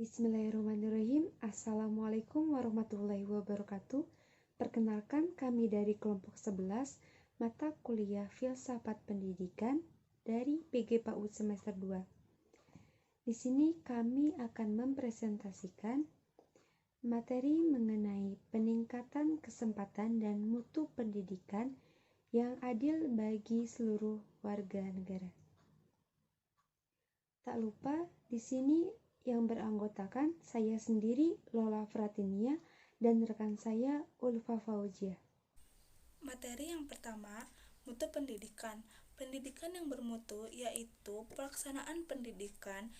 Bismillahirrahmanirrahim. Assalamualaikum warahmatullahi wabarakatuh. Perkenalkan, kami dari kelompok 11 mata kuliah Filsafat Pendidikan dari PG PAUD semester 2. Di sini kami akan mempresentasikan materi mengenai peningkatan kesempatan dan mutu pendidikan yang adil bagi seluruh warga negara. Tak lupa, di sini yang beranggotakan saya sendiri, Lola Fratinia, dan rekan saya, Ulfa Fauzia. Materi yang pertama, mutu pendidikan. Pendidikan yang bermutu yaitu pelaksanaan pendidikan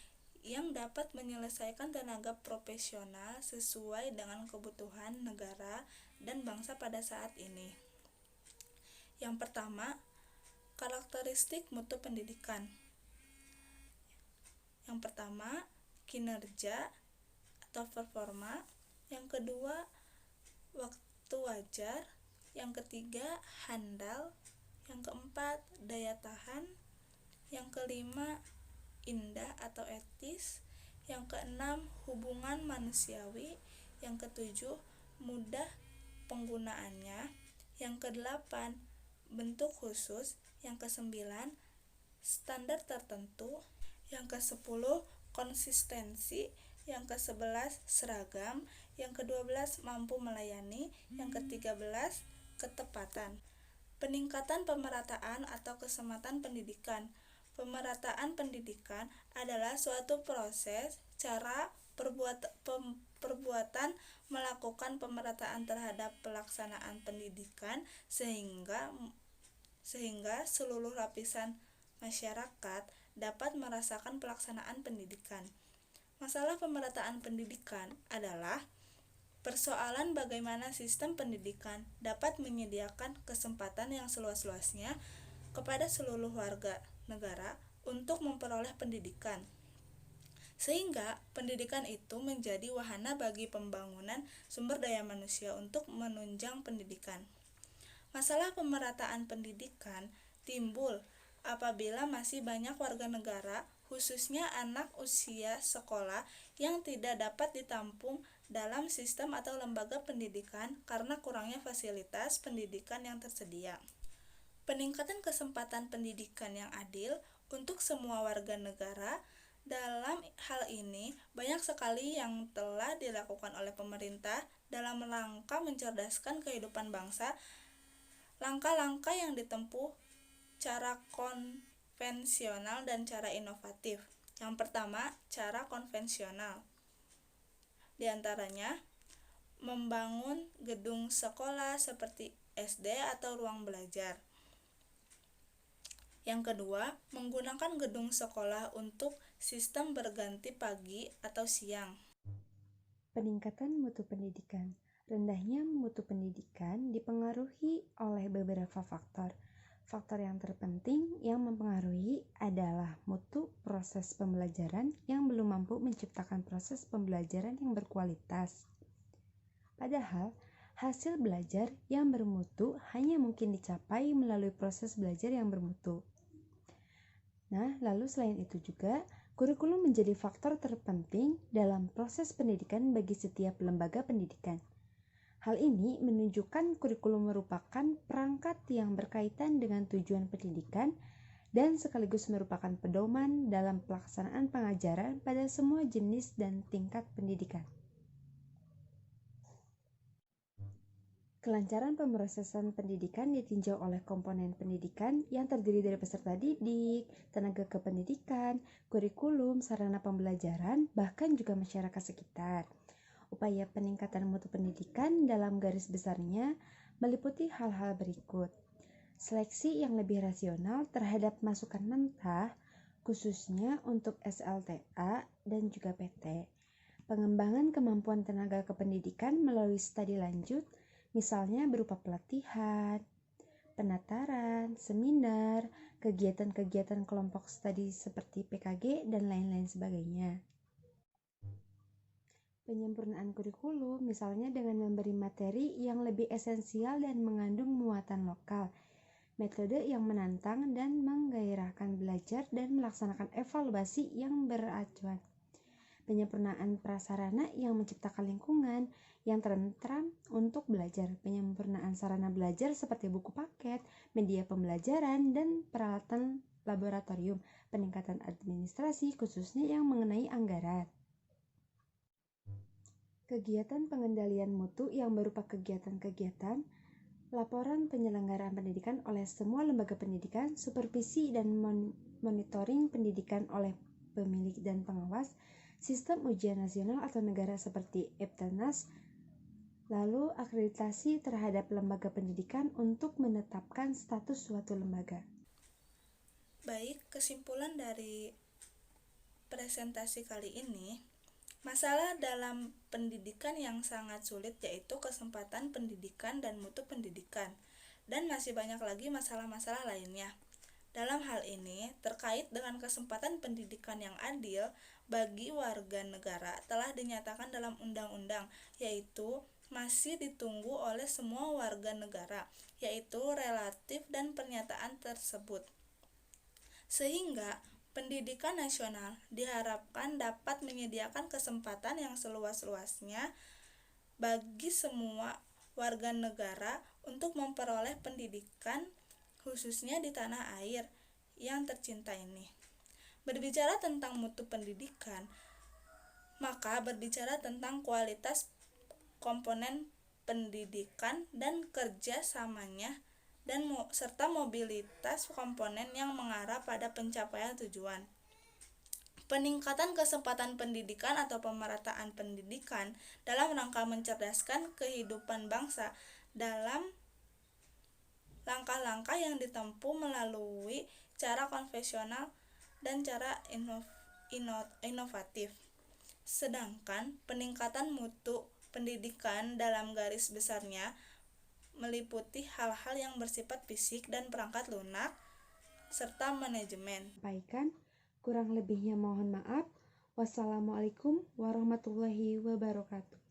yang dapat menyelesaikan tenaga profesional sesuai dengan kebutuhan negara dan bangsa pada saat ini. Yang pertama, karakteristik mutu pendidikan. Yang pertama, kinerja atau performa. Yang kedua, waktu wajar. Yang ketiga, handal. Yang keempat, daya tahan. Yang kelima, indah atau etis. Yang keenam, hubungan manusiawi. Yang ketujuh, mudah penggunaannya. Yang kedelapan, bentuk khusus. Yang kesembilan, standar tertentu. Yang kesepuluh, konsistensi. Yang ke-11, seragam. Yang ke-12, mampu melayani. Yang ke-13, ketepatan. Peningkatan pemerataan atau kesematan pendidikan. Pemerataan pendidikan adalah suatu proses, cara, perbuatan melakukan pemerataan terhadap pelaksanaan pendidikan sehingga seluruh lapisan masyarakat dapat merasakan pelaksanaan pendidikan. Masalah pemerataan pendidikan adalah persoalan bagaimana sistem pendidikan dapat menyediakan kesempatan yang seluas-luasnya kepada seluruh warga negara untuk memperoleh pendidikan, sehingga pendidikan itu menjadi wahana bagi pembangunan sumber daya manusia untuk menunjang pendidikan. Masalah pemerataan pendidikan timbul apabila masih banyak warga negara, khususnya anak usia sekolah, yang tidak dapat ditampung dalam sistem atau lembaga pendidikan karena kurangnya fasilitas pendidikan yang tersedia. Peningkatan kesempatan pendidikan yang adil untuk semua warga negara. Dalam hal ini, banyak sekali yang telah dilakukan oleh pemerintah dalam rangka mencerdaskan kehidupan bangsa. Langkah-langkah yang ditempuh cara konvensional dan cara inovatif. Yang pertama, cara konvensional. Di antaranya, membangun gedung sekolah seperti SD atau ruang belajar. Yang kedua, menggunakan gedung sekolah untuk sistem berganti pagi atau siang. Peningkatan mutu pendidikan. Rendahnya mutu pendidikan dipengaruhi oleh beberapa faktor. Faktor yang terpenting yang mempengaruhi adalah mutu proses pembelajaran yang belum mampu menciptakan proses pembelajaran yang berkualitas. Padahal, hasil belajar yang bermutu hanya mungkin dicapai melalui proses belajar yang bermutu. Nah, lalu selain itu juga, kurikulum menjadi faktor terpenting dalam proses pendidikan bagi setiap lembaga pendidikan. Hal ini menunjukkan kurikulum merupakan perangkat yang berkaitan dengan tujuan pendidikan dan sekaligus merupakan pedoman dalam pelaksanaan pengajaran pada semua jenis dan tingkat pendidikan. Kelancaran pemrosesan pendidikan ditinjau oleh komponen pendidikan yang terdiri dari peserta didik, tenaga kependidikan, kurikulum, sarana pembelajaran, bahkan juga masyarakat sekitar. Upaya peningkatan mutu pendidikan dalam garis besarnya meliputi hal-hal berikut. Seleksi yang lebih rasional terhadap masukan mentah, khususnya untuk SLTA dan juga PT. Pengembangan kemampuan tenaga kependidikan melalui studi lanjut, misalnya berupa pelatihan, penataran, seminar, kegiatan-kegiatan kelompok studi seperti PKG, dan lain-lain sebagainya. Penyempurnaan kurikulum, misalnya dengan memberi materi yang lebih esensial dan mengandung muatan lokal, metode yang menantang dan menggairahkan belajar dan melaksanakan evaluasi yang beracuan. penyempurnaan prasarana yang menciptakan lingkungan yang tentram untuk belajar, penyempurnaan sarana belajar seperti buku paket, media pembelajaran, dan peralatan laboratorium, peningkatan administrasi khususnya yang mengenai anggaran. Kegiatan pengendalian mutu yang berupa kegiatan-kegiatan laporan penyelenggaraan pendidikan oleh semua lembaga pendidikan, supervisi dan monitoring pendidikan oleh pemilik dan pengawas, sistem ujian nasional atau negara seperti Eptanas, lalu akreditasi terhadap lembaga pendidikan untuk menetapkan status suatu lembaga. Baik, kesimpulan dari presentasi kali ini, masalah dalam pendidikan yang sangat sulit yaitu kesempatan pendidikan dan mutu pendidikan, dan masih banyak lagi masalah-masalah lainnya. Dalam hal ini, terkait dengan kesempatan pendidikan yang adil bagi warga negara telah dinyatakan dalam undang-undang, yaitu masih ditunggu oleh semua warga negara, yaitu relatif dan pernyataan tersebut. Sehingga pendidikan nasional diharapkan dapat menyediakan kesempatan yang seluas-luasnya bagi semua warga negara untuk memperoleh pendidikan, khususnya di tanah air yang tercinta ini. Berbicara tentang mutu pendidikan, maka berbicara tentang kualitas komponen pendidikan dan kerjasamanya dan serta mobilitas komponen yang mengarah pada pencapaian tujuan. Peningkatan kesempatan pendidikan atau pemerataan pendidikan dalam rangka mencerdaskan kehidupan bangsa dalam langkah-langkah yang ditempuh melalui cara konvensional dan cara inovatif. Sedangkan peningkatan mutu pendidikan dalam garis besarnya meliputi hal-hal yang bersifat fisik dan perangkat lunak serta manajemen. Sampaikan, kurang lebihnya mohon maaf. Wassalamualaikum warahmatullahi wabarakatuh.